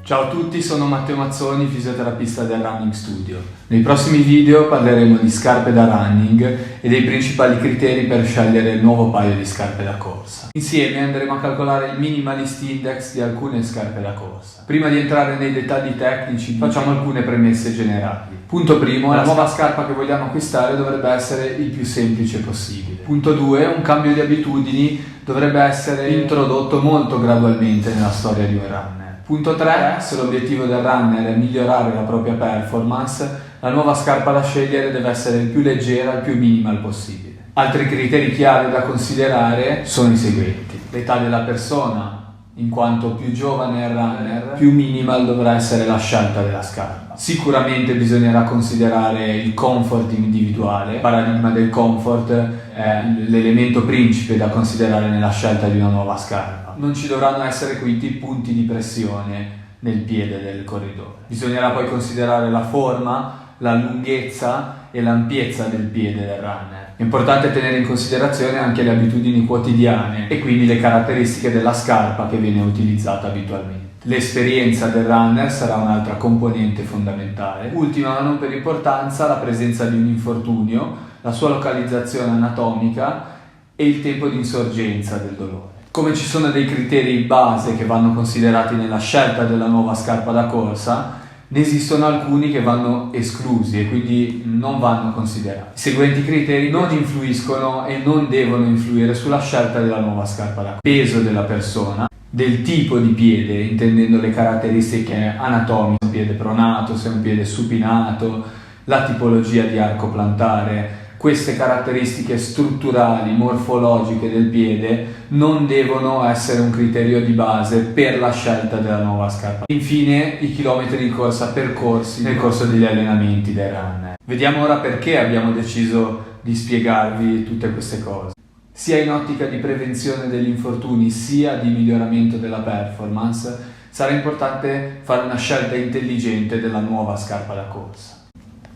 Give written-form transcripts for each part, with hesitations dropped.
Ciao a tutti, sono Matteo Mazzoni, fisioterapista del Running Studio. Nei prossimi video parleremo di scarpe da running e dei principali criteri per scegliere il nuovo paio di scarpe da corsa. Insieme andremo a calcolare il minimalist index di alcune scarpe da corsa. Prima di entrare nei dettagli tecnici, facciamo alcune premesse generali. Punto primo, la nuova scarpa che vogliamo acquistare dovrebbe essere il più semplice possibile. Punto 2, un cambio di abitudini dovrebbe essere introdotto molto gradualmente nella storia di un runner. Punto 3, se l'obiettivo del runner è migliorare la propria performance, la nuova scarpa da scegliere deve essere il più leggera, il più minimal possibile. Altri criteri chiave da considerare sono i seguenti. L'età della persona, in quanto più giovane è il runner, più minimal dovrà essere la scelta della scarpa. Sicuramente bisognerà considerare il comfort individuale. Il paradigma del comfort è l'elemento principe da considerare nella scelta di una nuova scarpa. Non ci dovranno essere quindi punti di pressione nel piede del corridore. Bisognerà poi considerare la forma, la lunghezza e l'ampiezza del piede del runner. È importante tenere in considerazione anche le abitudini quotidiane e quindi le caratteristiche della scarpa che viene utilizzata abitualmente. L'esperienza del runner sarà un'altra componente fondamentale. Ultima ma non per importanza, la presenza di un infortunio, la sua localizzazione anatomica e il tempo di insorgenza del dolore. Come ci sono dei criteri base che vanno considerati nella scelta della nuova scarpa da corsa, ne esistono alcuni che vanno esclusi e quindi non vanno considerati. I seguenti criteri non influiscono e non devono influire sulla scelta della nuova scarpa da corsa. Peso della persona, del tipo di piede, intendendo le caratteristiche anatomiche, se è un piede pronato, se è un piede supinato, la tipologia di arco plantare. Queste caratteristiche strutturali, morfologiche del piede non devono essere un criterio di base per la scelta della nuova scarpa. Infine, i chilometri di corsa percorsi nel corso degli allenamenti dei runner. Vediamo ora perché abbiamo deciso di spiegarvi tutte queste cose. Sia in ottica di prevenzione degli infortuni, sia di miglioramento della performance, sarà importante fare una scelta intelligente della nuova scarpa da corsa.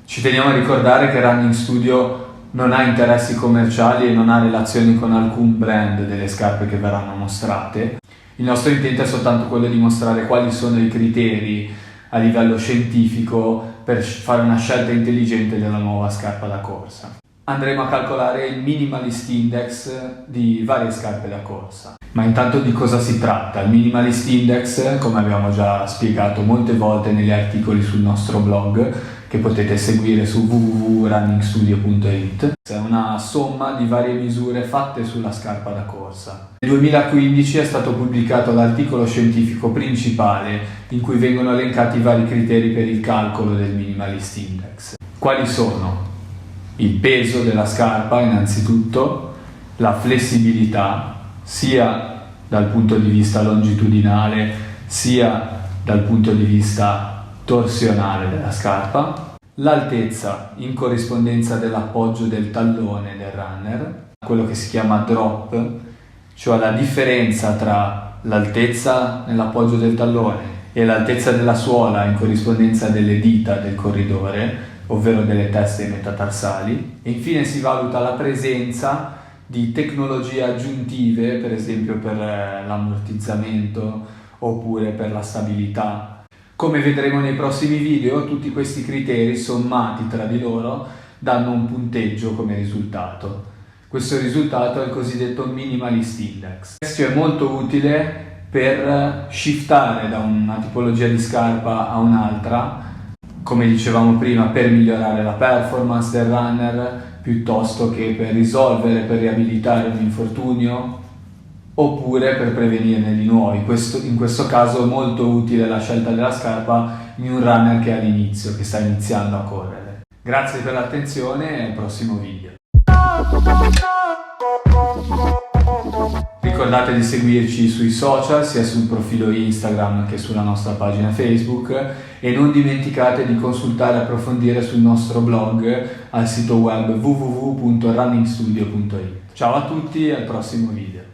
Ci teniamo a ricordare che Running Studio non ha interessi commerciali e non ha relazioni con alcun brand delle scarpe che verranno mostrate. Il nostro intento è soltanto quello di mostrare quali sono i criteri a livello scientifico per fare una scelta intelligente della nuova scarpa da corsa. Andremo a calcolare il minimalist index di varie scarpe da corsa. Ma intanto di cosa si tratta? Il minimalist index, come abbiamo già spiegato molte volte negli articoli sul nostro blog, che potete seguire su www.runningstudio.it, è una somma di varie misure fatte sulla scarpa da corsa. Nel 2015 è stato pubblicato l'articolo scientifico principale in cui vengono elencati i vari criteri per il calcolo del minimalist index. Quali sono? Il peso della scarpa innanzitutto, la flessibilità sia dal punto di vista longitudinale sia dal punto di vista torsionale della scarpa, l'altezza in corrispondenza dell'appoggio del tallone del runner, quello che si chiama drop, cioè la differenza tra l'altezza nell'appoggio del tallone e l'altezza della suola in corrispondenza delle dita del corridore, ovvero delle teste metatarsali, e infine si valuta la presenza di tecnologie aggiuntive, per esempio per l'ammortizzamento oppure per la stabilità. Come vedremo nei prossimi video, tutti questi criteri sommati tra di loro danno un punteggio come risultato. Questo risultato è il cosiddetto minimalist index. Questo è molto utile per shiftare da una tipologia di scarpa a un'altra, come dicevamo prima, per migliorare la performance del runner, piuttosto che per risolvere, per riabilitare un infortunio, oppure per prevenirne di nuovi. In questo caso è molto utile la scelta della scarpa in un runner che è all'inizio, che sta iniziando a correre. Grazie per l'attenzione e al prossimo video. Ricordate di seguirci sui social, sia sul profilo Instagram che sulla nostra pagina Facebook, e non dimenticate di consultare e approfondire sul nostro blog al sito web www.runningstudio.it. Ciao a tutti e al prossimo video.